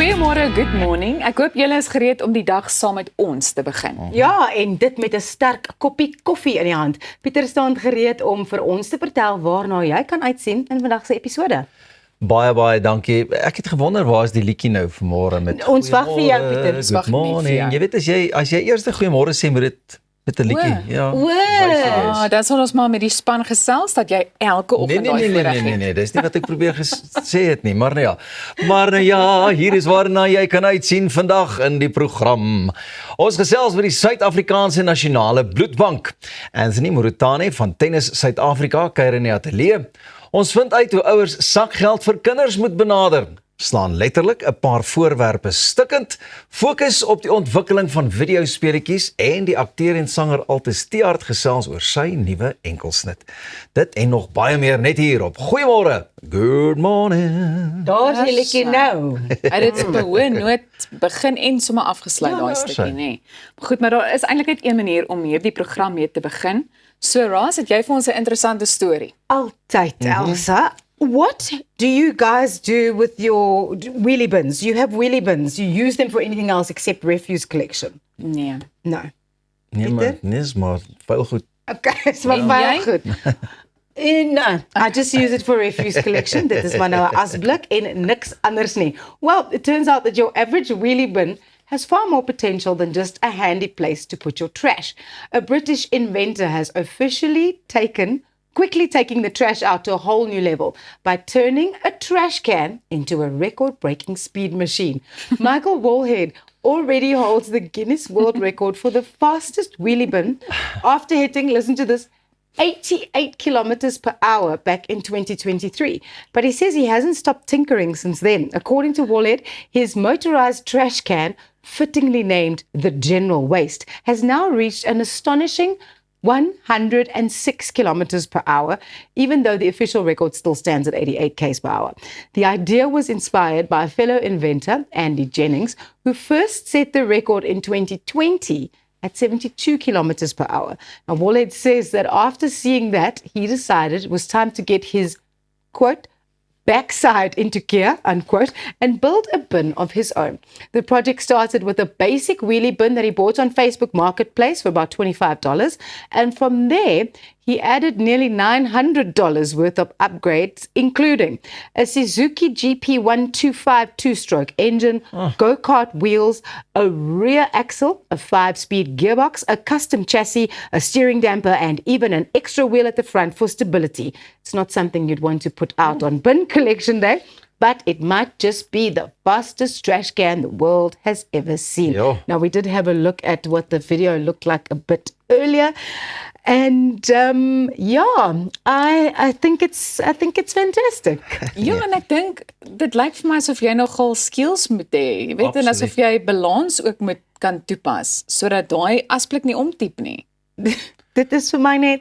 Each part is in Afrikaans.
Goeiemôre, good morning. Ek hoop julle is gereed om die dag saam met ons te begin. Ja, en dit met 'n sterk koppie koffie in die hand. Pieter staan gereed om vir ons te vertel waarna jy kan uitsien in vandag se episode. Baie dankie. Ek het gewonder waar is die liedjie nou vanmôre met Ons wag vir jou, Pieter. Ons wag Good nie vir morning. jou. Jy weet as jy eers goeiemôre sê moet dit met 'n liedjie. Ja. Ah, dan sal ons maar met die span gesels dat jy elke oggend daai voorreg het. Nee, dis nie wat ek probeer sê het nie, maar nou ja, hier is waarna jy kan uitsien vandag in die program. Ons gesels met die Suid-Afrikaanse Nasionale Bloedbank. Anthony Murutani van Tennis Suid-Afrika kuier in die ateljee. Ons vind uit hoe ouers sakgeld vir kinders moet benader. Slaan letterlik 'n paar voorwerpe stikkend, fokus op die ontwikkeling van videospeletjies en die akteur en sanger Altes Tiaard gesels oor sy nuwe enkelsnit. Dit en nog baie meer net hier op Goeiemôre. Good morning. Daar's die liedjie nou. Hy het dit op 'n hoë noot begin en sommer afgesluit daai stukkie, nê. Goed, maar daar is eintlik net een manier om hierdie program mee te begin. So Ras, het jy vir ons 'n interessante storie? Altyd, Elsa. What do you guys do with your wheelie bins? You have wheelie bins. You use them for anything else except refuse collection? Nee. No. Nee, maar veel goed. Okay, so baie Jy? goed. No, I just use it for refuse collection. Dit is maar nou 'n asblik en niks anders nie. Well, it turns out that your average wheelie bin has far more potential than just a handy place to put your trash. A British inventor has officially quickly taking the trash out to a whole new level by turning a trash can into a record-breaking speed machine. Michael Wallhead already holds the Guinness World Record for the fastest wheelie bin after hitting, listen to this, 88 kilometers per hour back in 2023. But he says he hasn't stopped tinkering since then. According to Wallhead, his motorized trash can, fittingly named the General Waste, has now reached an astonishing 106 kilometers per hour, even though the official record still stands at 88 k's per hour. The idea was inspired by a fellow inventor, Andy Jennings, who first set the record in 2020 at 72 kilometers per hour. Now, Wallhead says that after seeing that, he decided it was time to get his, quote, backside into gear, unquote, and build a bin of his own. The project started with a basic wheelie bin that he bought on Facebook Marketplace for about $25. And from there, he added nearly $900 worth of upgrades, including a Suzuki GP125 two-stroke engine, go-kart wheels, a rear axle, a 5-speed gearbox, a custom chassis, a steering damper, and even an extra wheel at the front for stability. It's not something you'd want to put out on bin collection day, but it might just be the fastest trash can the world has ever seen. Yo. Now, we did have a look at what the video looked like a bit earlier. And I think it's fantastic. Ja, en ek dink dit lyk vir my asof jy nogal skills moet hê. Jy weet, en asof jy balans ook moet kan toepas sodat daai asblik nie omtiep nie. Dit is vir my net,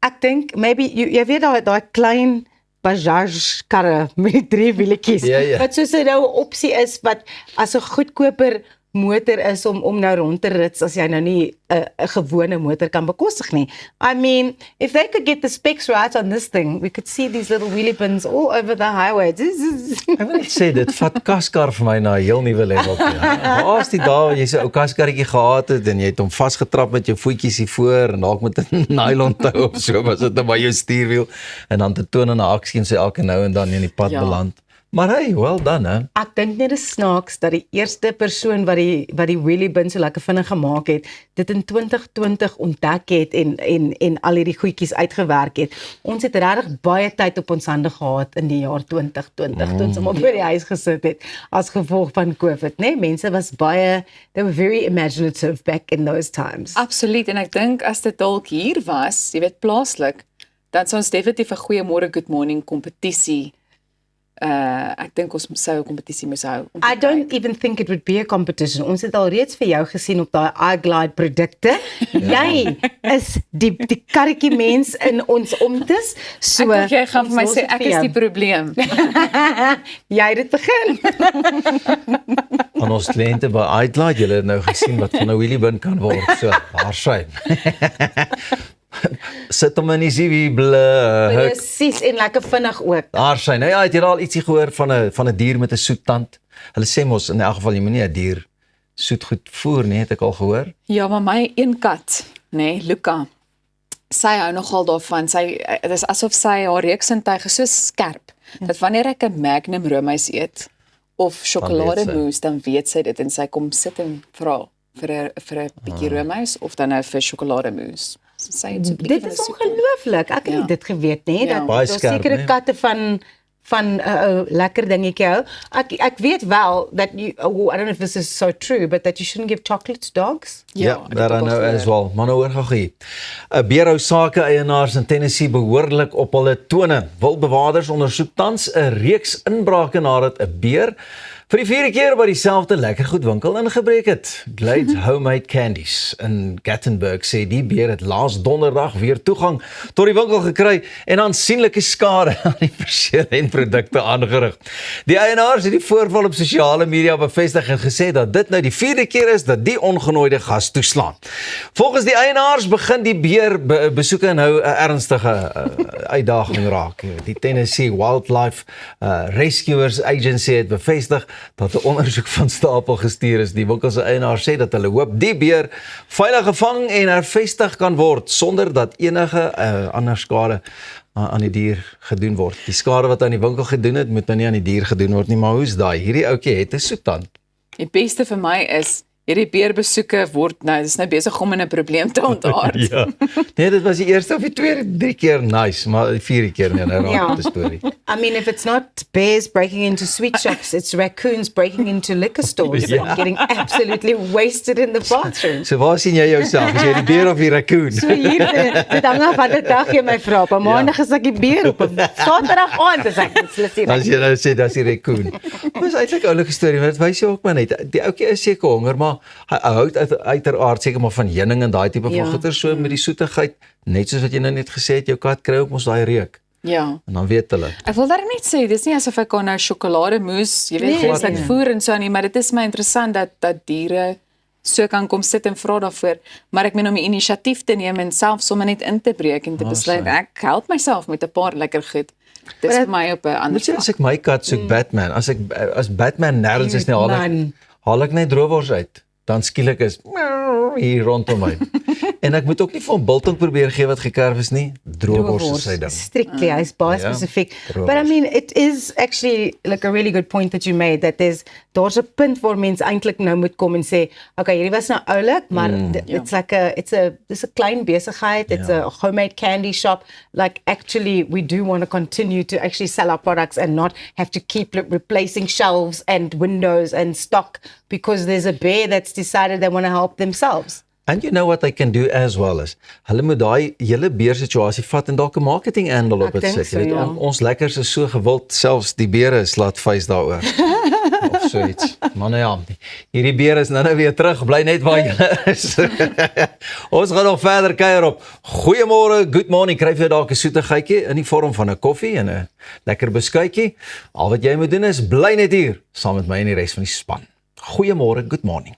ek dink maybe jy weet daai klein Bajaj karre met die 3 wielietjies. Ja. Wat soos 'n nou 'n opsie is wat as 'n goedkoper motor is om nou rond te rits as jy nou nie 'n gewone motor kan bekostig nie. I mean, if they could get the specs right on this thing, we could see these little wheelie bins all over the highway. Ek wil net sê dit vat kaskar vir my na 'n heel nuwe level toe. Waar's die dae jy so 'n ou kaskarretjie gehad het en jy het hom vasgetrap met jou voetjies hier voor en dalk met 'n nylon tou of so was dit nou by jou stuurwiel en dan te toon in 'n aksie en sy elke nou en dan in die pad beland. Maar hey, well done, hè. Ek dink net is snaaks dat die eerste persoon wat die wheelie bin so lekker vinnig gemaak het, dit in 2020 ontdek het en al hierdie goedjies uitgewerk het. Ons het regtig baie tyd op ons hande gehad in die jaar 2020 toe ons op by die huis gesit het as gevolg van COVID, né? Mense was baie, they were very imaginative back in those times. Absoluut, en ek dink as dit dalk hier was, jy weet plaaslik, dan sou ons definitief 'n goeiemôre good morning kompetisie ek dink ons sou 'n kompetisie moes hou. I don't even think it would be a competition. Ons het al reeds vir jou gesien op daai iGlide produkte. Jy is die karretjie mens in ons omtes. So Ek dink jy gaan vir my sê ek is die probleem. Jy het dit begin. Aan ons kliënte by iGlide, julle het nou gesien wat van 'n wheelie bin kan word. So, waarskynlik. Sit hom in die siewiebluk. Presies, en lekker vinnig ook. Aarsyn. Nou ja, het jy al ietsie gehoor van 'n dier met 'n soet tand? Hulle sê mos in elk geval jy moenie 'n dier soet goed voer nie, het ek al gehoor. Ja, maar my een kat, nee, Luca, sy hou nogal daarvan. Dit is asof sy haar reuksintuig is so skerp, dat wanneer ek 'n Magnum roomys eet, of sjokolademousse, dan weet sy dit en sy kom sit en vra vir 'n bietjie roomys of dan nou vir sjokolademousse. So sy het so 'n bietjie Dit is ongelooflik. Ek het nie dit geweet nie. Ja. Dat Baie daar skerp, sekere nee. katte van lekker dingetjie hou. Ek weet wel that you, I don't know if this is so true, but that you shouldn't give chocolate to dogs. Ja, dit daar ook al nou gehoor. as wel. Maar nou hoor gou hier. 'n Beerhou sake eienaars in Tennessee behoorlik op hulle tone. Wildbewaarders ondersoek tans 'n reeks inbrake nadat 'n beer vir die 4de keer by dieselfde lekkergoedwinkel ingebreek het. Glade Homemade Candies in Gatlinburg sê die beer het laas donderdag weer toegang tot die winkel gekry en aansienlike skade aan die perseel en produkte aangerig. Die eienaars het die voorval op sosiale media bevestig en gesê dat dit nou die 4de keer is dat die ongenooide gas toeslaan. Volgens die eienaars begin die beer besoeke nou 'n ernstige uitdaging raak. Die Tennessee Wildlife Rescuers Agency het bevestig dat 'n ondersoek van stapel gestuur is. Die winkel se eienaar sê dat hulle hoop die beer veilig gevang en hervestig kan word sonder dat enige ander skade aan die dier gedoen word. Die skade wat aan die winkel gedoen het, moet nou nie aan die dier gedoen word nie, maar hoe's daai? Hierdie ouetjie het 'n soettand. Die beste vir my is hierdie beerbesoeke word nou, dis nou besig om in 'n probleem te ontaard. Ja. Nee, dit was die eerste of die tweede, 3 keer nice, maar die 4de keer nee, nou raak dit 'n storie. I mean, if it's not bears breaking into sweet shops, it's raccoons breaking into liquor stores Ja. and getting absolutely wasted in the bathroom. So waar sien jy jouself? Is jy die beer of die raccoon? So hier, dit hang af wat die dag jy my vra. Op 'n maandag is ek die beer, op 'n Saterdag aand is ek die As jy nou sê dis die raccoon. Dit is eintlik 'n oulike storie, want dit wys jou ook maar net. Die ouetjie is seker honger, maar hy hou uiteraard seker maar van heuning en daai tipe van goeder so met die soetigheid, net soos wat jy nou net gesê het, jou kat kry ook mos daai reuk. Ja. En dan weet hulle. Ek wil daar net sê, dis nie asof ek kan nou sjokolademousse, jy weet, Nee, glad nee, ek nee. voer en so nie, maar dit is my interessant dat diere so kan kom sit en vra daarvoor, maar ek meen om die inisiatief te neem en self sommer net in te breek en te besluit, ek help myself met 'n paar lekker goed. Dis vir my op 'n ander Moet jy as ek my kat soek Batman, as Batman nêrens is nie haal ek net droewors uit. Dan skielik is hier rondom my. En ek moet ook nie vir hom biltong probeer gee wat gekerf is nie. Droewors is sy ding. Strictly, hy's baie Ja, spesifiek. droewors. But I mean, it is actually like a really good point that you made, that daar's 'n punt waar mense eintlik nou moet kom en sê, okay, hierdie was nou oulik, maar it's like dis 'n klein besigheid, it's a homemade candy shop. Like actually we do want to continue to actually sell our products and not have to keep replacing shelves and windows and stock because there's a bear that's decided they want to help themselves. And you know what they can do as well is, hulle moet daai hele beersituasie vat en dalk 'n marketing angle op Ek dit dink sit. Jy weet, so, ja. ons lekkers is so gewild, selfs die beere is laat face daaroor. Of so iets. Maar nou ja, hierdie beer is nou weer terug, bly net waar jy is. Ons gaan nog verder kuier op. Goeiemôre, good morning. Kry vir dalk 'n soetigheidjie in die vorm van 'n koffie en 'n lekker beskuitjie. Al wat jy moet doen is bly net hier saam met my en die res van die span. Goeiemôre, good morning.